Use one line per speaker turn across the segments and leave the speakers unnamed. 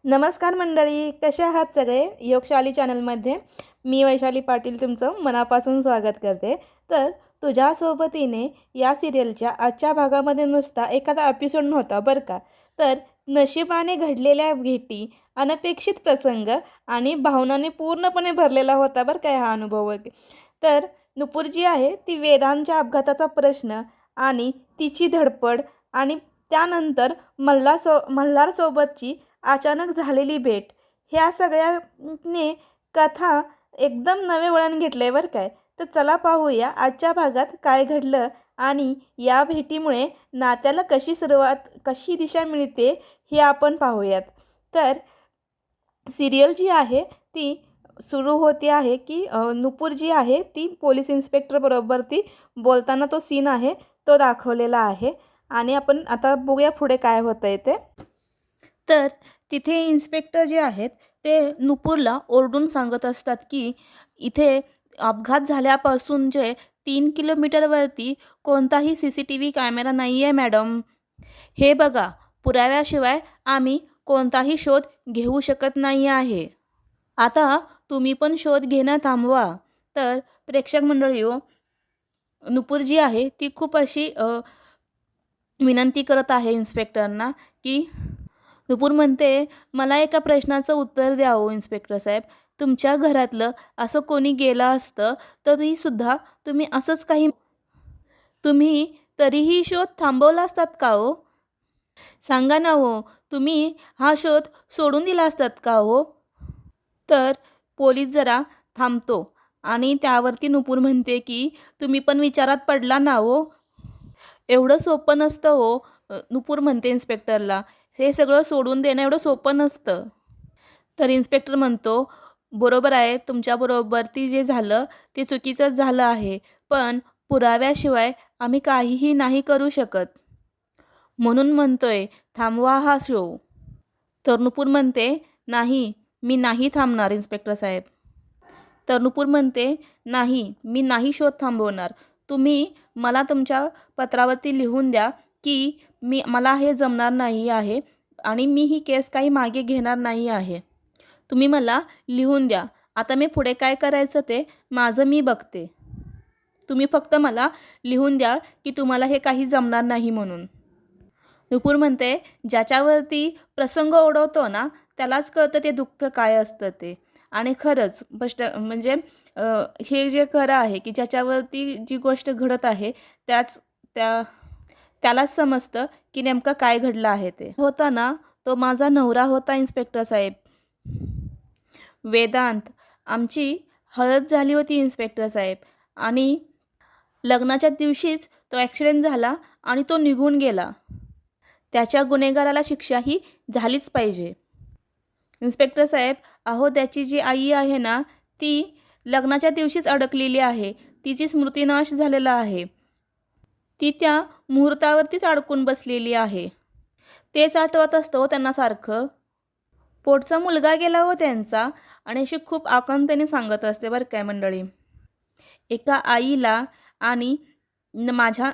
नमस्कार मंडळी, कसे आहात सगळे? योगशाली चॅनलमध्ये मी वैशाली पाटील तुमचं मनापासून स्वागत करते. तर तुझ्या सोबतीने या सिरियलच्या आजच्या भागामध्ये नुसता एखादा एपिसोड नव्हता बरं का. तर नशिबाने घडलेल्या भेटी, अनपेक्षित प्रसंग आणि भावनांनी पूर्णपणे भरलेला होता बरं का हा अनुभव. तर नुपूर जी आहे ती वेदांच्या अपघाताचा प्रश्न आणि तिची धडपड आणि त्यानंतर मल्हारसोबतची अचानक झालेली भेट, ह्या सगळ्याने कथा एकदम नवे वळण घेतले बरं काय. तर चला पाहूया आजच्या भागात काय घडलं आणि या भेटीमुळे नात्याला कशी सुरुवात, कशी दिशा मिळते हे आपण पाहूयात. तर सिरियल जी आहे ती सुरू होते आहे की नुपूर जी आहे ती पोलीस इन्स्पेक्टर बरोबर ती बोलताना तो सीन आहे तो दाखवलेला आहे. आणि आपण आता बघूया पुढे काय होतंय ते. तर तिथे इन्स्पेक्टर जे आहेत ते नुपूरला ओरडून सांगत असतात की इथे अपघात झाल्यापासून जे 3 किलोमीटरवरती कोणताही CCTV कॅमेरा नाही आहे मॅडम. हे बघा, पुराव्याशिवाय आम्ही कोणताही शोध घेऊ शकत नाही आहे. आता तुम्ही पण शोध घेणं थांबवा. तर प्रेक्षक मंडळी हो, नुपूर जी आहे ती खूप अशी विनंती करत आहे इन्स्पेक्टरना की नुपूर म्हणते, मला एका प्रश्नाचं उत्तर द्या हो इन्स्पेक्टर साहेब. तुमच्या घरातलं असं कोणी गेलं असतं तरीसुद्धा तुम्ही असंच काही तुम्ही तरीही शोध थांबवला असतात का हो? सांगा ना हो, तुम्ही हा शोध सोडून दिला असतात का हो? तर पोलीस जरा थांबतो आणि त्यावरती नुपूर म्हणते की तुम्ही पण विचारात पडला ना हो. एवढं सोपं नसतं हो. नुपूर म्हणते इन्स्पेक्टरला, हे सगळं सोडून देणं एवढं सोपं नसतं. तर इन्स्पेक्टर म्हणतो, बरोबर आहे, तुमच्याबरोबर ती जे झालं ते चुकीचंच झालं आहे. पण पुराव्याशिवाय आम्ही काहीही नाही करू शकत. म्हणून म्हणतोय, थांबवा हा शो. तर नुपूर म्हणते, नाही, मी नाही थांबणार इन्स्पेक्टर साहेब. तर नुपूर म्हणते, नाही, मी नाही शोध थांबवणार. तुम्ही मला तुमच्या पत्रावरती लिहून द्या की मला हे जमणार नाही आहे आणि मी ही केस काही मागे घेणार नाही आहे. तुम्ही मला लिहून द्या. आता मी पुढे काय करायचं ते माझं मी बघते. तुम्ही फक्त मला लिहून द्या की तुम्हाला हे काही जमणार नाही म्हणून. नुपूर म्हणते, ज्याच्यावरती प्रसंग ओढवतो ना त्यालाच कळतं ते दुःख काय असतं ते. आणि खरंच म्हणजे हे जे खरं आहे की ज्याच्यावरती जी गोष्ट घडत आहे त्यालाच समजतं की नेमकं काय घडलं आहे ते. होता ना, तो माझा नवरा होता इन्स्पेक्टर साहेब. वेदांत. आमची हळद झाली होती इन्स्पेक्टर साहेब आणि लग्नाच्या दिवशीच तो ॲक्सिडेंट झाला आणि तो निघून गेला. त्याच्या गुन्हेगाराला शिक्षाही झालीच पाहिजे. इन्स्पेक्टर साहेब, अहो त्याची जी आई आहे ना ती लग्नाच्या दिवशीच अडकलेली आहे. तिची स्मृतिनाश झालेला आहे. ती त्या मुहूर्तावरतीच अडकून बसलेली आहे. तेच आठवत असतं हो त्यांना सारखं. पोटचा मुलगा गेला हो त्यांचा. आणि अशी खूप आकांताने सांगत असते बरं काय मंडळी. एका आईला आणि माझ्या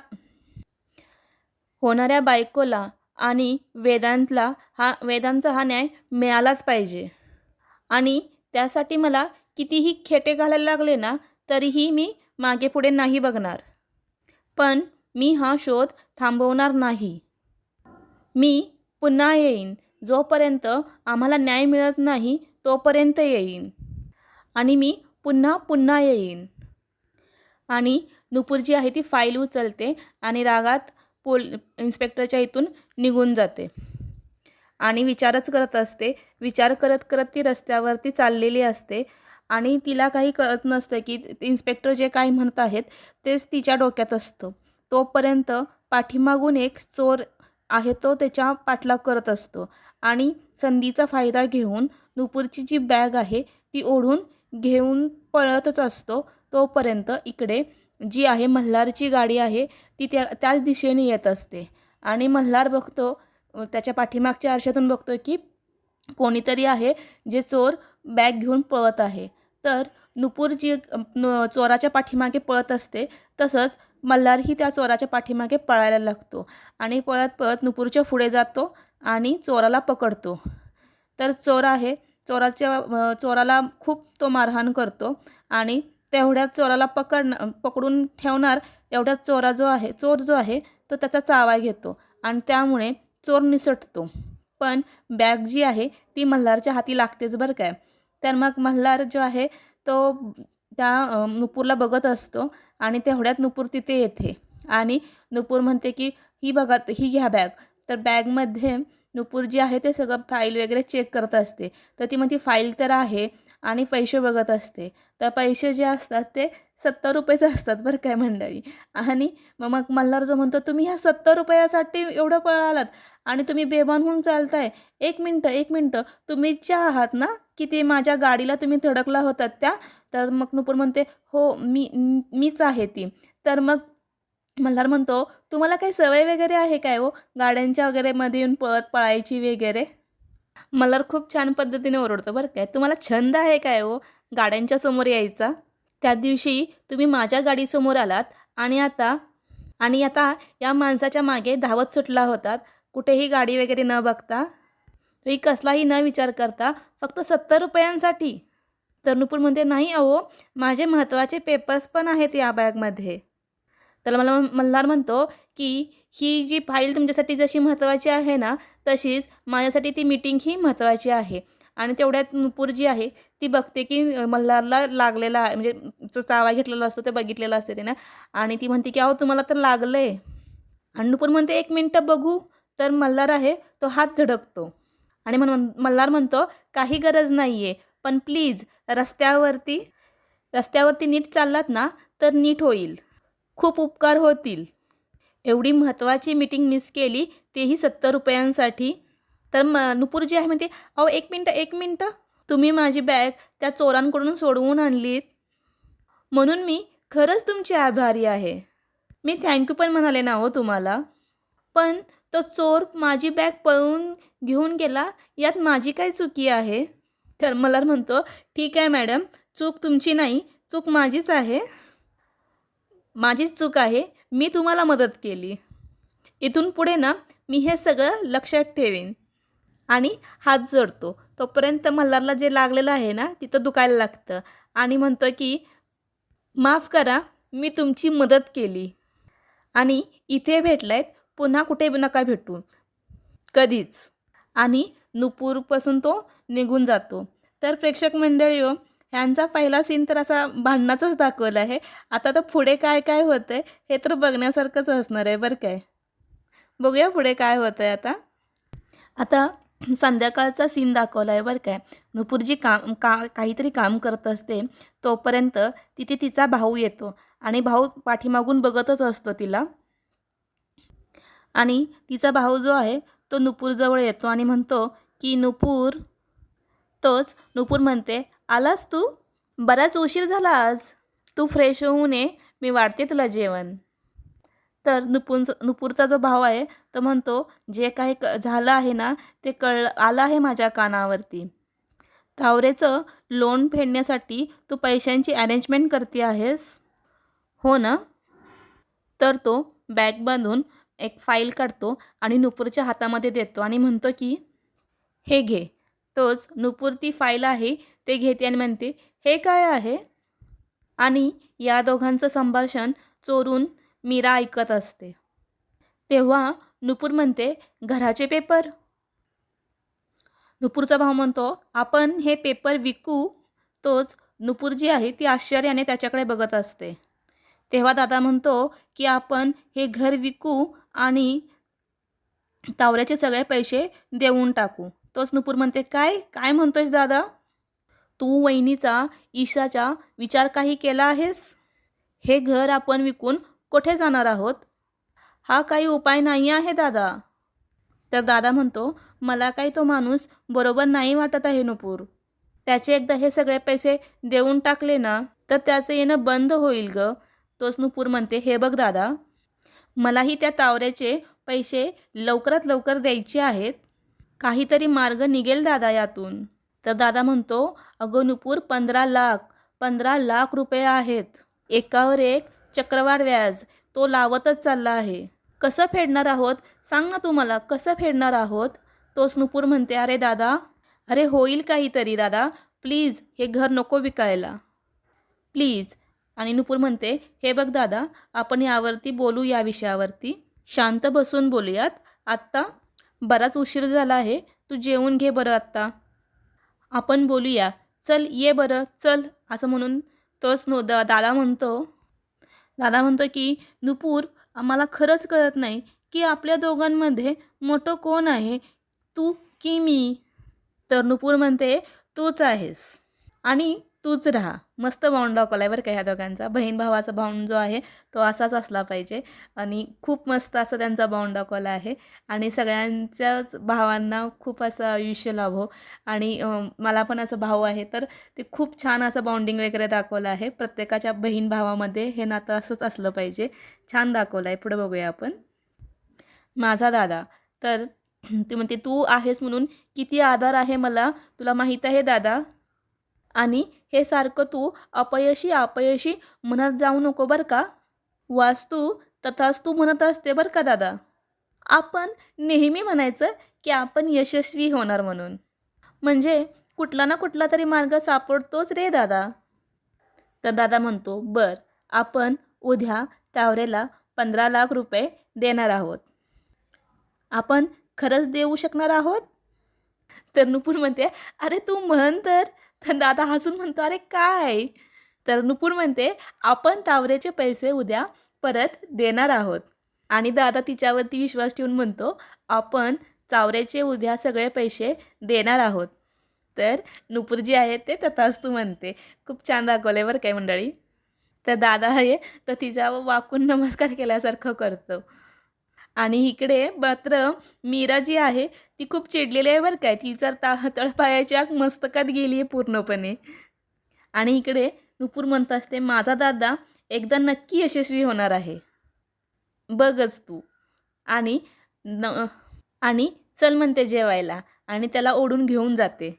होणाऱ्या बायकोला आणि वेदांचा हा न्याय मिळालाच पाहिजे. आणि त्यासाठी मला कितीही खेटे घालायला लागले ना तरीही मी मागे पुढे नाही बघणार. पण मी हा शोध थांबवणार नाही. मी पुन्हा येईन. जोपर्यंत आम्हाला न्याय मिळत नाही तोपर्यंत येईन. आणि मी पुन्हा येईन. आणि नुपूर जी आहे ती फाईल उचलते आणि रागात इन्स्पेक्टरच्या इथून निघून जाते. आणि विचारच करत असते. विचार करत करत ती रस्त्यावरती चाललेली असते आणि तिला काही कळत नसतं की इन्स्पेक्टर जे काही म्हणत आहेत तेच तिच्या डोक्यात असतं. तोपर्यंत पाठीमागून एक चोर आहे तो त्याच्या पाठलाग करत असतो आणि संधीचा फायदा घेऊन नुपूरची जी बॅग आहे ती ओढून घेऊन पळतच असतो. तोपर्यंत इकडे जी आहे मल्हारची गाडी आहे ती त्याच दिशेने येत असते. आणि मल्हार बघतो, त्याच्या पाठीमागच्या आरशातून बघतो की कोणीतरी आहे जे चोर बॅग घेऊन पळत आहे. तर नुपूर जी चोराच्या पाठीमागे पळत असते तसंच मल्हारही त्या चोराच्या पाठीमागे पळायला लागतो आणि पळत पळत नुपूरच्या पुढे जातो आणि चोराला पकडतो. तर चोर आहे, चोराला खूप तो मारहाण करतो आणि तेवढ्यात चोराला पकडून ठेवणार एवढ्यात चोर जो आहे तो त्याचा चावा घेतो आणि त्यामुळे चोर निसटतो. पण बॅग जी आहे ती मल्हारच्या हाती लागतेच बरं काय. तर मग मल्हार जो आहे तो त्या नुपूरला बघत असतो आणि तेवढ्यात नुपूर तिथे येते आणि नुपूर म्हणते की ही बघा, ही घ्या बॅग. तर बॅगमध्ये नुपूर जी आहे ते सगळं फाईल वगैरे चेक करत असते. तर ती म्हणते फाईल तर आहे आणि पैसे बघत असते. तर पैसे जे असतात ते ₹70 असतात बरं काय मंडळी. आणि मग मल्हार जो म्हणतो, तुम्ही ह्या ₹70 एवढं पळालात आणि तुम्ही बेभान होऊन चालताय. एक मिनटं, तुम्हीच ज्या आहात ना, की ते माझ्या गाडीला तुम्ही धडकला होतात त्या? तर मग नुपूर म्हणते, हो मीच आहे ती. तर मग मल्हार म्हणतो, तुम्हाला काही सवय वगैरे आहे काय हो? गाड्यांच्या वगैरे मध्ये येऊन पळायची वगैरे? मल्हार खूप छान पद्धतीने ओरडतो बरं काय. तुम्हाला छंद आहे काय हो गाड्यांच्या समोर यायचा? त्या दिवशी तुम्ही माझ्या गाडीसमोर आलात आणि आता या माणसाच्या मागे धावत सुटला होतात. कुठेही गाडी वगैरे न बघता. तुम्ही कसलाही न विचार करता फक्त ₹70 तर नुपूर म्हणते, नाही अहो, माझे महत्त्वाचे पेपर्स पण आहेत या बॅगमध्ये. तर मला मल्हार म्हणतो, की ही जी फाईल तुमच्यासाठी जशी महत्त्वाची आहे ना, तशीच माझ्यासाठी ती मीटिंग ही महत्त्वाची आहे. आणि तेवढ्यात नुपूर जी आहे ती बघते, की मल्हारला लागलेला आहे, म्हणजे जो चावा घेतलेला असतो ते बघितलेलं असते तिनं आणि ती म्हणते, की "अहो तुम्हाला तर लागलंय." आणि नुपूर म्हणते, "1 मिनिटं बघू." तर मल्हार आहे तो हात झटकतो आणि म्हणून मल्हार म्हणतो, "काही गरज नाहीये, पण प्लीज रस्त्यावरती रस्त्यावरती नीट चाललात ना, तर नीट होईल. खूप उपकार होतील. एवढी महत्त्वाची मीटिंग मिस केली, तेही ₹70 तर नुपूर जी आहे म्हणते, "अहो 1 मिनिटं. तुम्ही माझी बॅग त्या चोरांकडून सोडवून आणलीत, म्हणून मी खरंच तुमची आभारी आहे. मी थँक पण म्हणाले ना हो तुम्हाला. पण तो चोर माझी बॅग पळवून घेऊन गेला, यात माझी काय चुकी आहे?" तर मल्हार म्हणतो, "ठीक आहे मॅडम, चूक तुमची नाही, चूक माझीच आहे. माझीच चूक आहे. मी तुम्हाला मदत केली. इथून पुढे ना मी हे सगळं लक्षात ठेवीन." आणि हात जोडतो. तोपर्यंत मल्हारला जे लागलेलं आहे ना, तिथं दुखायला लागतं आणि म्हणतो की माफ करा, मी तुमची मदत केली आणि इथे भेटलायत, पुन्हा कुठे नका भेटू, कधीच. आणि नुपूरपासून तो निघून जातो. तर प्रेक्षक मंडळी हो, ह्यांचा पहिला सीन तर असा भांडणाचाच दाखवला आहे. आता तर पुढे काय काय होतंय हे तर बघण्यासारखंच असणार आहे बरं काय. बघूया पुढे काय होतंय आता. आता संध्याकाळचा सीन दाखवला आहे बरं काय. नुपूर जी काहीतरी काम करत असते, तोपर्यंत तिथे तिचा भाऊ येतो आणि भाऊ पाठीमागून बघतच असतो तिला आणि तिचा भाऊ जो आहे तो नुपूरजवळ येतो आणि म्हणतो की नुपूर. नुपूर म्हणते, आलास तू? बराच उशीर झाला आज. तू फ्रेश होऊन ये, मी वाढते तुला जेवण. तर नुपूरचा जो भाव आहे तो म्हणतो, जे काही झालं आहे ना ते आलं आहे माझ्या कानावरती. तावरेचं लोन फेडण्यासाठी तू पैशांची अरेंजमेंट करते आहेस, हो ना? तर तो बॅग बांधून एक फाईल काढतो आणि नुपूरच्या हातामध्ये देतो आणि म्हणतो की हे घे. नुपूर ती फाईल आहे ते घेते आणि म्हणते, हे काय आहे? आणि या दोघांचं संभाषण चोरून मीरा ऐकत असते. तेव्हा नुपूर म्हणते, घराचे पेपर? नुपूरचा भाऊ म्हणतो, आपण हे पेपर विकू. नुपूर जी आहे ती आश्चर्याने त्याच्याकडे बघत असते. तेव्हा दादा म्हणतो, की आपण हे घर विकू आणि तावऱ्याचे सगळे पैसे देऊन टाकू. नुपूर म्हणते, काय काय म्हणतोयस दादा? तू वहिनीचा, ईशाचा विचार काही केला आहेस? हे घर आपण विकून कुठे जाणार आहोत? हा काही उपाय नाही आहे दादा. तर दादा म्हणतो, मला काही तो माणूस बरोबर नाही वाटत आहे नुपूर. त्याचे एकदा हे सगळे पैसे देऊन टाकले ना तर त्याचं येणं बंद होईल ग. नुपूर म्हणते, हे बघ दादा, मलाही त्या तावऱ्याचे पैसे लवकरात लवकर द्यायचे आहेत. काहीतरी मार्ग निघेल दादा यातून. तर दादा म्हणतो, अगं नुपूर, 15 लाख रुपये आहेत. एकावर एक चक्रवाढ व्याज तो लावतच चालला आहे. कसं फेडणार आहोत? सांग ना तू मला, कसं फेडणार आहोत? नुपूर म्हणते, अरे दादा, अरे होईल काहीतरी दादा, प्लीज हे घर नको विकायला, प्लीज. आणि नुपूर म्हणते, हे बघ दादा, आपण यावरती बोलू, या विषयावरती शांत बसून बोलूयात. आत्ता बराच उशीर झाला आहे, तू जेवून घे बरं आत्ता, आपण बोलूया. चल ये बरं, चल, असं म्हणून तोच दादा म्हणतो की नुपूर, आम्हाला खरंच कळत नाही की आपल्या दोघांमध्ये मोठं कोण आहे, तू की मी. तर नुपूर म्हणते, तूच आहेस आणि तूच राहा. मस्त बाँड दाखवला आहे बरं का ह्या दोघांचा. बहीण भावाचा बाँड जो आहे तो असाच असला पाहिजे आणि खूप मस्त असं त्यांचा बाँड दाखवला आहे. आणि सगळ्यांच्याच भावांना खूप असं आयुष्य लाभो. आणि मला पण असं भाऊ आहे, तर ते खूप छान असं बॉन्डिंग वगैरे दाखवलं आहे. प्रत्येकाच्या बहीण भावामध्ये हे नातं असंच असलं पाहिजे. छान दाखवलं आहे. पुढे बघूया आपण. माझा दादा. तर ती म्हणते, तू आहेस म्हणून किती आधार आहे मला, तुला माहीत आहे दादा. आणि हे सारखं तू अपयशी अपयशी म्हणत जाऊ नको बरं का. वास्तू तथास्तू म्हणत असते बरं का दादा. आपण नेहमी म्हणायचं की आपण यशस्वी होणार म्हणून. म्हणजे कुठला ना कुठला तरी मार्ग सापडतोच रे दादा. तर दादा म्हणतो, बर, आपण उद्या तावरेला 15 लाख रुपये देणार आहोत. आपण खरंच देऊ शकणार आहोत. तर नुपूर म्हणते, अरे तू म्हण तर. तर दादा हसून म्हणतो, अरे काय. तर नुपूर म्हणते, आपण तावरेचे पैसे उद्या परत देणार आहोत. आणि दादा तिच्यावरती विश्वास ठेवून म्हणतो, आपण तावरेचे उद्या सगळे पैसे देणार आहोत. तर नुपूर जी आहे ते तथास्तू म्हणते. खूप छान दाखवलं बरं काय मंडळी. तर दादा आहे तर तिचा वाकून नमस्कार केल्यासारखं करतो. आणि इकडे मात्र मीरा जी आहे ती खूप चिडलेली आहे बरं काय. तिचा तळपायाच्या मस्तकात गेली आहे पूर्णपणे. आणि इकडे नुपूर म्हणत असते, माझा दादा एकदा नक्की यशस्वी होणार आहे, बघच तू. आणि न आणि चल म्हणते जेवायला आणि त्याला ओढून घेऊन जाते.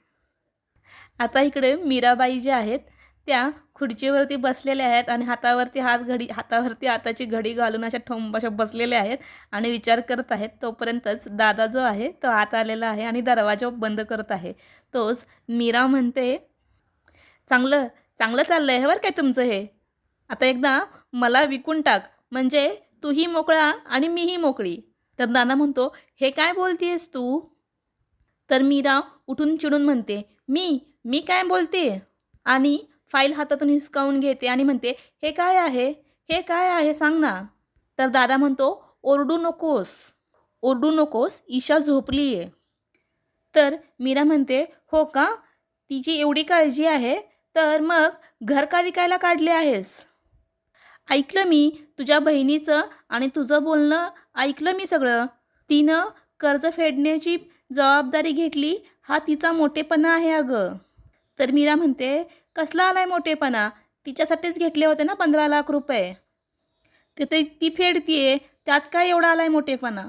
आता इकडे मीराबाई ज्या आहेत त्या खुर्चीवरती बसलेल्या आहेत आणि हातावरती हाताची घडी घालून अशा ठोंब अशा बसलेल्या आहेत आणि विचार करत आहेत. तोपर्यंतच दादा जो आहे तो आत आलेला आहे आणि दरवाजा बंद करत आहे. तोच मीरा म्हणते, चांगलं चांगलं चाललं आहे बरं काय तुमचं हे. आता एकदा मला विकून टाक, म्हणजे तूही मोकळा आणि मीही मोकळी. तर दादा म्हणतो, हे काय बोलतेस तू. तर मीरा उठून चिडून म्हणते, मी मी काय बोलते. आणि फाईल हातातून हिसकावून घेते आणि म्हणते, हे काय आहे, हे काय आहे सांग ना. तर दादा म्हणतो, ओरडू नकोस, ओरडू नकोस, ईशा झोपली आहे. तर मीरा म्हणते, हो का, तिची एवढी काळजी आहे, तर मग घर का विकायला काढले आहेस. ऐकलं मी तुझ्या बहिणीचं आणि तुझं बोलणं ऐकलं मी सगळं. तिनं कर्ज फेडण्याची जबाबदारी घेतली, हा तिचा मोठेपणा आहे अगं. तर मीरा म्हणते, कसला आलाय मोठेपणा, तिच्यासाठीच घेतले होते ना 15 लाख रुपये, ते ते ती फेडतीये, त्यात काय एवढा आलाय मोठेपणा.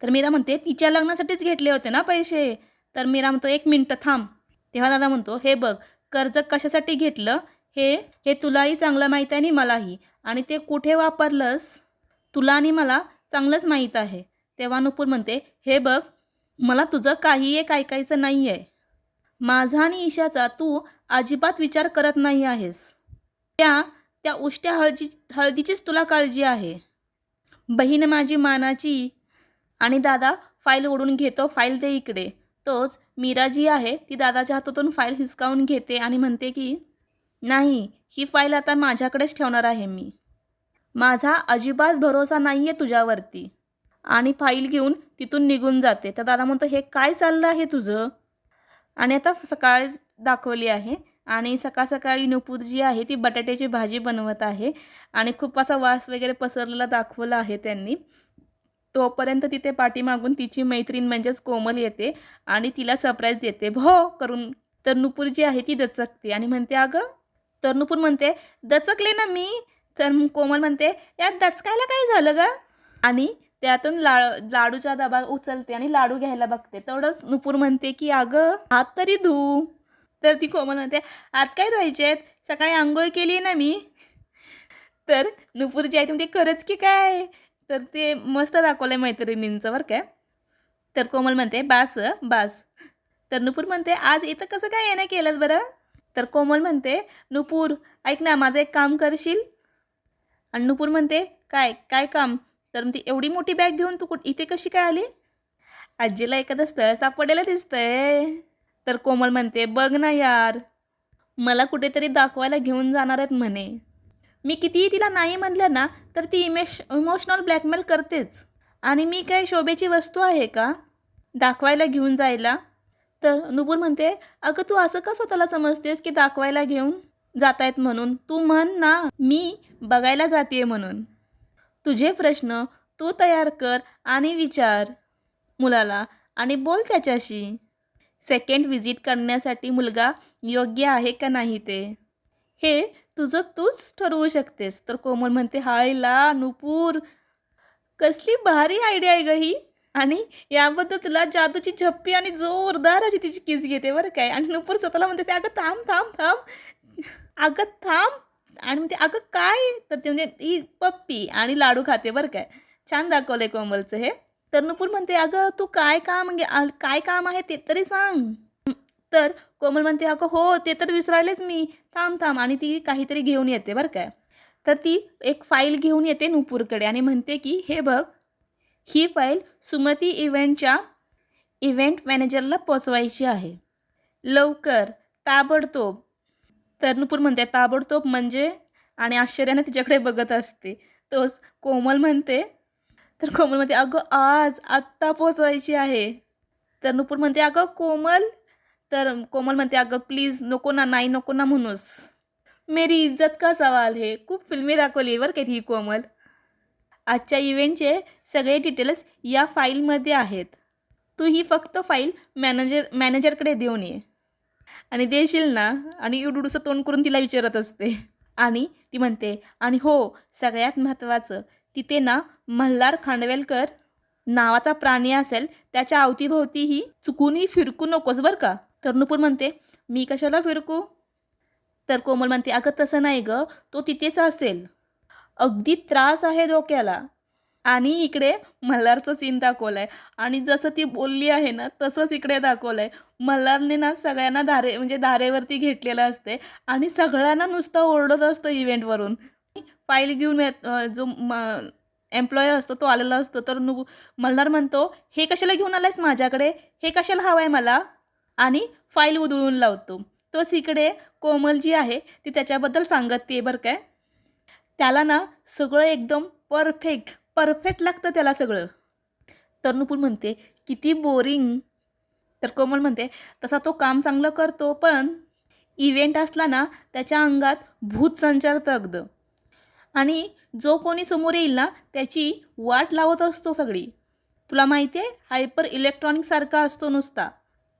तर मीरा म्हणते, तिच्या लग्नासाठीच घेतले होते ना पैसे. तर मीरा म्हणतो, एक मिनटं थांब. तेव्हा दादा म्हणतो, हे बघ, कर्ज कशासाठी घेतलं हे हे तुलाही चांगलं माहीत आहे आणि मलाही, आणि ते कुठे वापरलंस तुला आणि मला चांगलंच माहीत आहे. तेव्हा नुपूर म्हणते, हे बघ, मला तुझं काही एक ऐकायचं नाही आहे. माझा आणि ईशाचा तू अजिबात विचार करत नाही आहेस. त्या त्या उष्ट्या हळदीचीच तुला काळजी आहे. बहीण माझी मानाची. आणि दादा फाईल ओढून घेतो, फाईल दे इकडे. तोच मीरा जी आहे ती दादाच्या हातातून फाईल हिसकावून घेते आणि म्हणते की, नाही, ही फाईल आता माझ्याकडेच ठेवणार आहे मी. माझा अजिबात भरोसा नाही आहे तुझ्यावरती. आणि फाईल घेऊन तिथून निघून जाते. तर दादा म्हणतो, हे काय चाललं आहे तुझं. आणि आता सकाळ दाखवली आहे आणि सकाळ सकाळी नुपूर जी आहे ती बटाट्याची भाजी बनवत आहे आणि खूप असा वास वगैरे पसरलेला दाखवला आहे त्यांनी. तोपर्यंत तिथे पाठीमागून तिची मैत्रीण म्हणजेच कोमल येते आणि तिला सरप्राईज देते भो करून. तर नुपूर जी आहे ती दचकते आणि म्हणते, अगं. तर नुपूर म्हणते, दचकले ना मी. तर कोमल म्हणते, यात दचकायला काय झालं ग. आणि त्यातून लाडूचा डबा उचलते आणि लाडू घ्यायला बघते. तेवढंच नुपूर म्हणते की, अगं हात तरी धू. तर ती कोमल म्हणते, हात काय धुवायचे आहेत, सकाळी आंघोळ केली ना मी. तर नुपूर जी आहे ती म्हणते, खरंच की काय. तर ते मस्त दाखवलं आहे मैत्रिणींचं बरं काय. तर कोमल म्हणते, बास बास. तर नुपूर म्हणते आज इथं कसं काय येणं केलं बरं. तर कोमल म्हणते नुपूर ऐक ना माझं एक काम करशील. आणि नुपूर म्हणते काय काय काम. तर म्हणते एवढी मोठी बॅग घेऊन तू इथे कशी काय आली. आजीला एखादं स्थळ सापडलेलं दिसतंय. तर कोमल म्हणते बघ ना यार मला कुठेतरी दाखवायला घेऊन जाणार आहेत म्हणे. मी कितीही तिला नाही म्हणलं ना तर ती इमोशनल ब्लॅकमेल करतेच. आणि मी काय शोभेची वस्तू आहे का दाखवायला घेऊन जायला. तर नुपूर म्हणते अगं तू असं का स्वतःला समजतेस की दाखवायला घेऊन जात आहेत म्हणून. तू म्हण ना मी बघायला जाते म्हणून. तुझे प्रश्न तू तयार कर आणि विचार मुलाला आणि बोल त्याच्याशी. सेकंड व्हिजिट करण्यासाठी मुलगा योग्य आहे का नाही ते हे तुझं तूच ठरवू शकतेस. तर कोमल म्हणते हायला नुपूर कसली भारी आयडिया आहे ग ही. आणि याबद्दल तुला जादूची झप्पी आणि जोरदार अशी तिची किस घेते बरं काय. आणि नुपूर स्वतःला म्हणते अगं थांब थांब थांब अगं थांब. आणि म्हणते अगं काय. तर ते म्हणजे ती पप्पी आणि लाडू खाते बरं काय. छान दाखवलं आहे कोमलचं हे. तर नुपूर म्हणते अगं तू काय काम म्हणजे काय काम आहे ते तरी सांग. तर कोमल म्हणते अगं हो ते तर विसरायलेच मी. थांब थांब. आणि ती काहीतरी घेऊन येते बरं काय. तर ती एक फाईल घेऊन येते नुपूरकडे आणि म्हणते की हे बघ ही फाईल सुमती इव्हेंटच्या इव्हेंट मॅनेजरला पोचवायची आहे लवकर ताबडतोब. तर नुपूर म्हणते ताबडतोब म्हणजे. आणि आश्चर्याने तिच्याकडे बघत असते. तोच कोमल म्हणते तर कोमल म्हणते अगं आज आत्ता पोचवायची आहे. तर नुपूर म्हणते अगं कोमल. तर कोमल म्हणते अगं प्लीज नको ना नाही नको ना म्हणूस. मेरी इज्जत का सवाल है. खूप फिल्मी दाखवली बरं का ही कोमल. आजच्या इव्हेंटचे सगळे डिटेल्स या फाईलमध्ये आहेत. तू ही फक्त फाईल मॅनेजरकडे देऊन ये. आणि देशील ना. आणि उडूडूचं तोंड करून तिला विचारत असते. आणि ती म्हणते आणि हो सगळ्यात महत्त्वाचं तिथे ना मल्हार खांडवेलकर नावाचा प्राणी असेल त्याच्या अवतीभोवतीही चुकूनही फिरकू नकोस बरं का. तर नुपूर म्हणते मी कशाला फिरकू. तर कोमल म्हणते अगं तसं नाही गं तो तिथेच असेल. अगदी त्रास आहे डोक्याला. आणि इकडे मल्हारचं सीन दाखवलं आहे. आणि जसं ती बोलली आहे ना तसंच इकडे दाखवलं आहे. मल्हारने ना सगळ्यांना म्हणजे धारेवरती घेतलेलं असते आणि सगळ्यांना नुसतं ओरडत असतो इव्हेंटवरून. फाईल घेऊन जो एम्प्लॉय असतो तो आलेला असतो. तर मल्हार म्हणतो हे कशाला घेऊन आलायस माझ्याकडे हे कशाला हवं आहे मला. आणि फाईल उधळून लावतो. तोच इकडे कोमल जी आहे ती त्याच्याबद्दल सांगते बरं काय. त्याला ना सगळं एकदम परफेक्ट लागतं त्याला सगळं. तर नुपूर म्हणते किती बोरिंग. तर कोमल म्हणते तसा तो काम चांगलं करतो पण इव्हेंट असला ना त्याच्या अंगात भूत संचारतं अगदी. आणि जो कोणी समोर येईल ना त्याची वाट लावत असतो सगळी. तुला माहिती आहे हायपर इलेक्ट्रॉनिक सारखा असतो नुसता.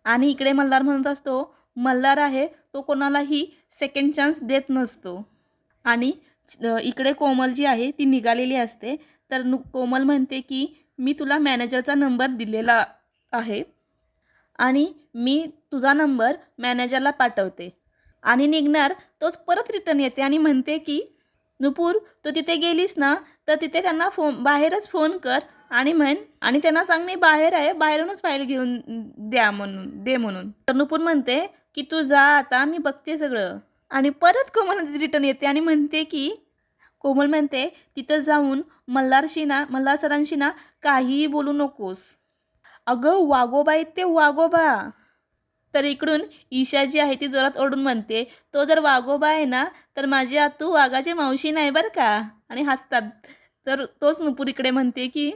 आणि इकडे मल्हार म्हणत असतो मल्हार आहे तो कोणालाही सेकंड चान्स देत नसतो. आणि इकडे कोमल जी आहे ती निघालेली असते. तर कोमल म्हणते की मी तुला मॅनेजरचा नंबर दिलेला आहे आणि मी तुझा नंबर मॅनेजरला पाठवते. आणि निघणार तोच परत रिटर्न येते आणि म्हणते की नुपूर तू तिथे गेलीस ना तर तिथे त्यांना बाहेरच फोन कर आणि म्हण आणि त्यांना सांग मी बाहेर आहे बाहेरूनच फाईल घेऊन दे म्हणून. तर नुपूर म्हणते की तू जा आता मी बघते सगळं. आणि परत कोमल रिटर्न येते आणि म्हणते की कोमल म्हणते तिथं जाऊन मल्हार सरांशी ना काहीही बोलू नकोस. अगं वागोबा आहेत ते वागोबा. तर इकडून ईशा जी आहे ती जोरात ओढून म्हणते तो जर वागोबा आहे ना तर माझी आतू वाघाची मावशी नाही बरं का. आणि हसतात. तर तोच नुपूर इकडे म्हणते की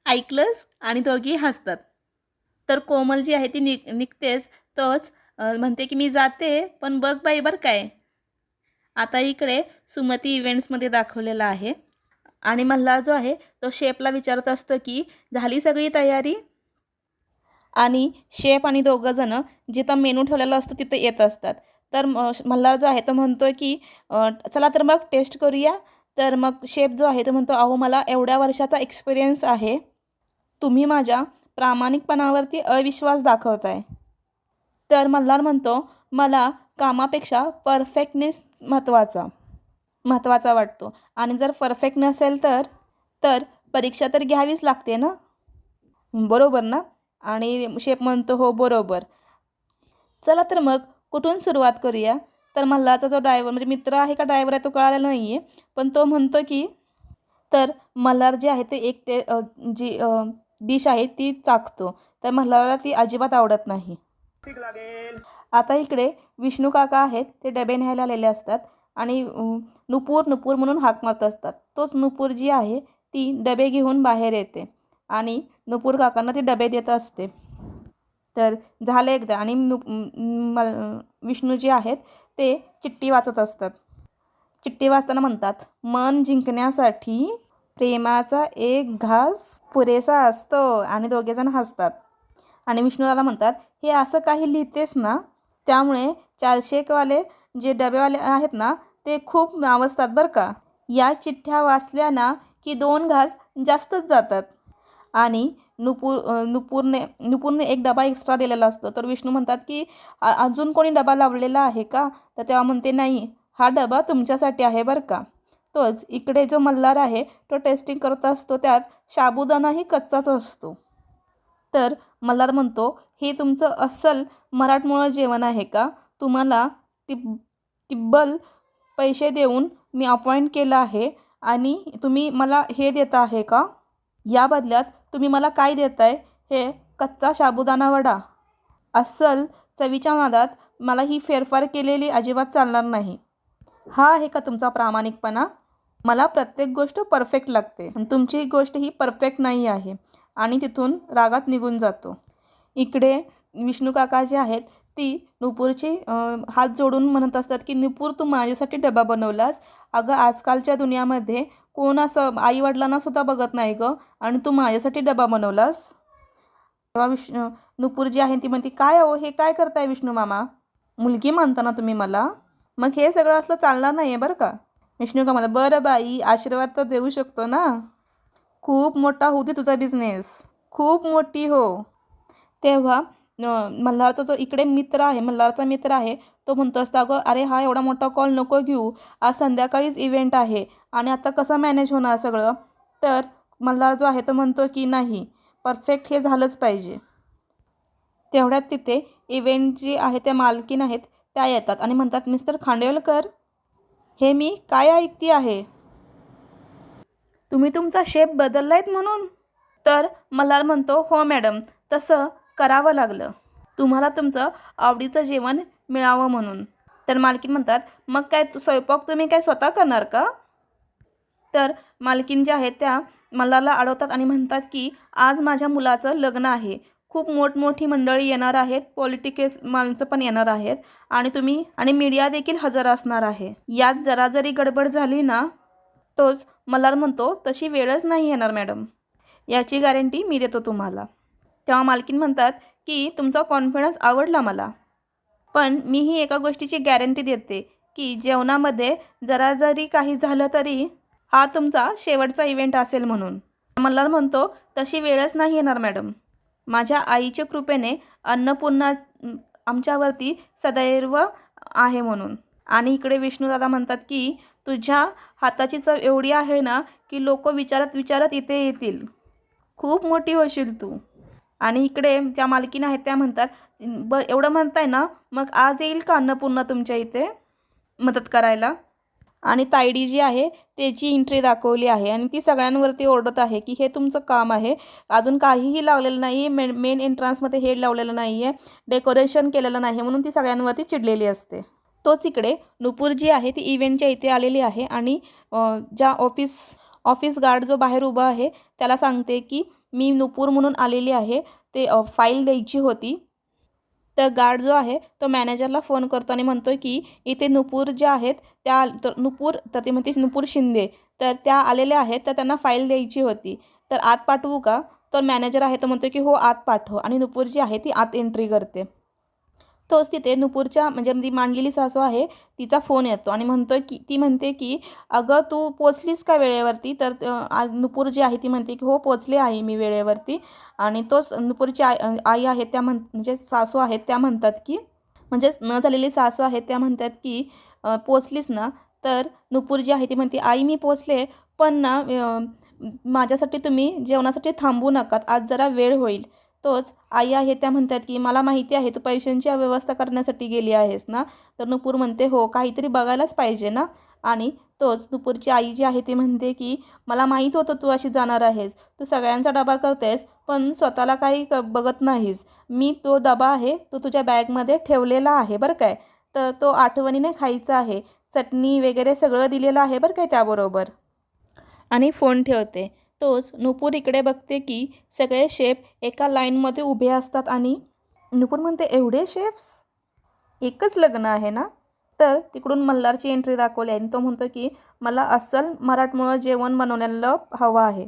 ऐकलंस आणि दोघी हसतात. तर कोमल जी आहे ती निघतेच. तोच म्हणते की मी जाते पण बघ बाई बरं काय. आता इकडे सुमती इव्हेंट्समध्ये दाखवलेला आहे. आणि मल्हार जो आहे तो शेफला विचारत असतो की झाली सगळी तयारी. आणि शेफ आणि दोघंजणं जिथं मेनू ठेवलेला असतो तिथं येत असतात. तर मल्हार जो आहे तो म्हणतो की चला तर मग टेस्ट करूया. तर मग शेफ जो आहे तो म्हणतो अहो मला एवढ्या वर्षाचा एक्सपिरियन्स आहे. तुम्ही माझ्या प्रामाणिकपणावरती अविश्वास दाखवताय. तर मल्हार म्हणतो मला कामापेक्षा परफेक्टनेस महत्त्वाचा वाटतो. आणि जर परफेक्ट नसेल तर परीक्षा तर घ्यावीच लागते ना. बरोबर ना. आणि शेफ म्हणतो हो बरोबर. चला तर मग कुठून सुरुवात करूया. तर मल्हारचा जो ड्रायव्हर म्हणजे मित्र आहे का ड्रायव्हर आहे तो कळालेला नाही आहे. पण तो म्हणतो की तर मल्हार जे आहे ते जी डिश आहे ती चाखतो. तर मल्हारला ती अजिबात आवडत नाही. आता इकडे विष्णू काका आहेत ते डबे न्यायला आलेले असतात आणि नुपूर नुपूर म्हणून हाक मारत असतात. तोच नुपूर जी आहे ती डबे घेऊन बाहेर येते आणि नुपूर काकांना ती डबे देत असते. तर झालं एकदा आणि विष्णू जे आहेत ते चिठ्ठी वाचत असतात. चिठ्ठी वाचताना म्हणतात, मन जिंकण्यासाठी प्रेमाचा एक घास पुरेसा असतो आणि दोघेजण हसतात. आणि विष्णूदादा म्हणतात, हे असं काही लिहितेस ना, त्यामुळे 401वाले जे डबेवाले आहेत ना ते खूप नावजतात बरं का. या चिठ्ठ्या वाचल्या ना की 2 घास जास्तच जातात. आणि नुपूरने एक डबा एक्स्ट्रा दिलेला असतो. तर विष्णू म्हणतात की अजून कोणी डबा लावलेला आहे का? तर तेव्हा म्हणते, नाही, हा डबा तुमच्यासाठी आहे बरं का. तोच इकडे जो मल्हार आहे तो टेस्टिंग करत असतो, त्यात साबुदाणाही कच्चाच असतो. तर मल्हार म्हणतो, हे तुमचं अस्सल मराठमोळं जेवण आहे का? तुम्हाला तिब्बल पैसे देऊन मी अपॉइंट केलं आहे आणि तुम्ही मला हे देता आहे का? या बदल्यात तुम्ही मला काय देताय? हे कच्चा साबुदाणा वडा. अस्सल चवीच्या नादात मला ही फेरफार केलेली अजिबात चालणार नाही. हा आहे का तुमचा प्रामाणिकपणा? मला प्रत्येक गोष्ट परफेक्ट लागते आणि तुमची गोष्ट ही परफेक्ट नाही आहे. आणि तिथून रागात निघून जातो. इकडे विष्णू काका जे आहेत ती नुपूरची हात जोडून म्हणत असतात की नुपूर, तू माझ्यासाठी डबा बनवलास. अगं आजकालच्या दुनियामध्ये कोण असं आईवडिलांना सुद्धा बघत नाही गं, आणि तू माझ्यासाठी डबा बनवलास. तेव्हा नुपूर जी आहे ती म्हणते, काय हो, हे काय करताय विष्णू मामा? मुलगी मानता ना तुम्ही मला? मग हे सगळं असलं चालणार नाही आहे बरं का. विष्णू का मला, बरं बाई, आशीर्वाद तर देऊ शकतो ना. खूप मोठा होऊ दे तुझा बिझनेस, खूप मोठी हो. तेव्हा मल्हारचा जो इकडे मित्र आहे, मल्हारचा मित्र आहे, तो म्हणतो असतो, अगं अरे हा एवढा मोठा कॉल नको घेऊ, आज संध्याकाळीच इव्हेंट आहे आणि आता कसं मॅनेज होणार सगळं. तर मल्हार जो आहे तो म्हणतो की नाही, परफेक्ट हे झालंच पाहिजे. तेवढ्यात तिथे इव्हेंट जी आहे त्या मालकीन आहेत त्या येतात आणि म्हणतात, मिस्टर खांडेलकर, हे मी काय ऐकते आहे, तुम्ही तुमचा शेप बदललायत म्हणून? तर मल्हार म्हणतो, हो मॅडम, तसं करावं लागलं, तुम्हाला तुमचं आवडीचं जेवण मिळावं म्हणून. तर मालकीन म्हणतात, मग काय स्वयंपाक तुम्ही काय स्वतः करणार का? तर मालकीन ज्या आहेत त्या मल्हारला अडवतात आणि म्हणतात की आज माझ्या मुलाचं लग्न आहे, खूप मोठमोठी मंडळी येणार आहेत, पॉलिटिकल माणसं पण येणार आहेत आणि तुम्ही आणि मीडिया देखील हजर असणार आहे. यात जरा जरी गडबड झाली ना. तोच मल्हार म्हणतो, तशी वेळच नाही येणार मॅडम, याची गॅरंटी मी देतो तुम्हाला. तेव्हा मालकीन म्हणतात की तुमचा कॉन्फिडन्स आवडला मला, पण मीही एका गोष्टीची गॅरंटी देते की जेवणामध्ये जरा जरी काही झालं तरी हा तुमचा शेवटचा इव्हेंट असेल म्हणून. मल्हार म्हणतो, तशी वेळच नाही येणार मॅडम, माझ्या आईच्या कृपेने अन्नपूर्णा आमच्यावरती सदैव आहे म्हणून. आणि इकडे विष्णूदादा म्हणतात की तुझ्या हाताची चव एवढी आहे ना की लोक विचारत विचारत इथे येतील, खूप मोठी होशील तू. आणि इकडे ज्या मालकीन आहेत त्या म्हणतात, एवढं म्हणताय ना, मग आज येईल का अन्नपूर्णा तुमच्या इथे मदत करायला? आणि तायडी जी आहे त्याची एंट्री दाखवली आहे आणि ती सगळ्यांवरती ओरडत आहे की हे तुमचं काम आहे, अजून काहीही लावलेलं नाही, मेन एंट्रन्समध्ये हेड लावलेलं नाही आहे, डेकोरेशन केलेलं नाही, म्हणून ती सगळ्यांवरती चिडलेली असते. तोच इकडे नुपूर जी आहे ती इव्हेंटच्या इथे आलेली आहे आणि ज्या ऑफिस गार्ड जो बाहेर उभा आहे त्याला सांगते की मी नुपूर म्हणून आलेली आहे, ते फाईल द्यायची होती. तर गार्ड जो आहे तो मॅनेजरला फोन करतो आणि म्हणतो की इथे नुपूर ज्या आहेत त्या तर ती म्हणते नुपूर शिंदे, तर त्या आलेल्या आहेत, तर त्यांना फाईल द्यायची होती, तर आत पाठवू का? तर मॅनेजर आहे तो म्हणतो की हो, आत पाठव. आणि नुपूर जी आहे ती आत एंट्री करते. तोच तिथे नुपूरच्या म्हणजे ती मांडलेली सासू आहे तिचा फोन येतो आणि ती म्हणते की अगं तू पोचलीस का वेळेवरती? तर नुपूर जी आहे ती म्हणते की हो, पोचले आहे मी वेळेवरती. आणि तोच नुपूरची आई आहे त्या म्हणजे सासू आहेत त्या म्हणतात की म्हणजेच न झालेली सासू आहेत त्या म्हणतात की पोचलीस ना? तर नुपूर जी आहे ती म्हणते, आई मी पोचले, पण ना माझ्यासाठी तुम्ही जेवणासाठी थांबू नका, आज जरा वेळ होईल. तोच आई आहे त्या म्हणतात की मला माहिती आहे तू पैशांची व्यवस्था करण्यासाठी गेली आहेस ना. तर नुपूर म्हणते हो काहीतरी बघायलाच पाहिजे ना. आणि तोच नुपूरची आई जी आहे ती म्हणते की मला माहीत होतं तू अशी जाणार आहेस. तू सगळ्यांचा डबा करतेस पण स्वतःला काही बघत नाहीस. मी तो डबा आहे तो तुझ्या बॅगमध्ये ठेवलेला आहे बरं काय. तर तो आठवणीने खायचा आहे. चटणी वगैरे सगळं दिलेलं आहे बरं काय त्याबरोबर. आणि फोन ठेवते. तोच नुपूर इकडे बघते की सगळे शेफ एका लाईनमध्ये उभे असतात आणि नुपूर म्हणते एवढे शेफ्स? एकच लग्न आहे ना? तर तिकडून मल्हारची एंट्री दाखवली आहे आणि तो म्हणतो की मला अस्सल मराठमोळं जेवण बनवलेलं हवं आहे.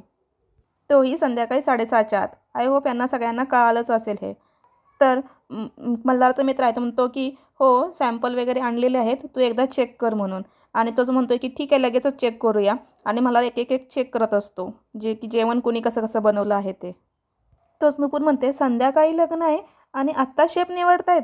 तोही संध्याकाळी 7:30च्या आत. आय होप यांना सगळ्यांना कळालंच असेल हे. तर मल्हारचा मित्र आहे तो म्हणतो की हो सॅम्पल वगैरे आणलेले आहेत तू एकदा चेक कर म्हणून. आणि तोच म्हणतो की ठीक आहे लगेचच चेक करूया. आणि मला एक एक एक चेक करत असतो जे की जेवण कोणी कसं कसं बनवलं आहे ते. तोच नुपूर म्हणते संध्याकाळी लग्न आहे आणि आत्ता शेफ निवडतायत.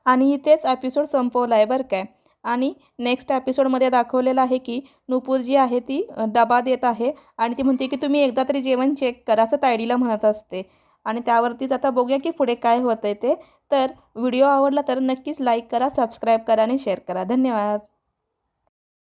आणि इथेच एपिसोड संपवला आहे बरं काय. आणि नेक्स्ट एपिसोडमध्ये दाखवलेलं आहे की नुपूर जी आहे ती डबा देत आहे आणि ती म्हणते की तुम्ही एकदा तरी जेवण चेक करा असं तायडीला म्हणत असते. आणि त्यावरतीच आता बघूया की पुढे काय होतं आहे ते. तर व्हिडिओ आवडला तर नक्कीच लाईक करा, सबस्क्राईब करा आणि शेअर करा. धन्यवाद.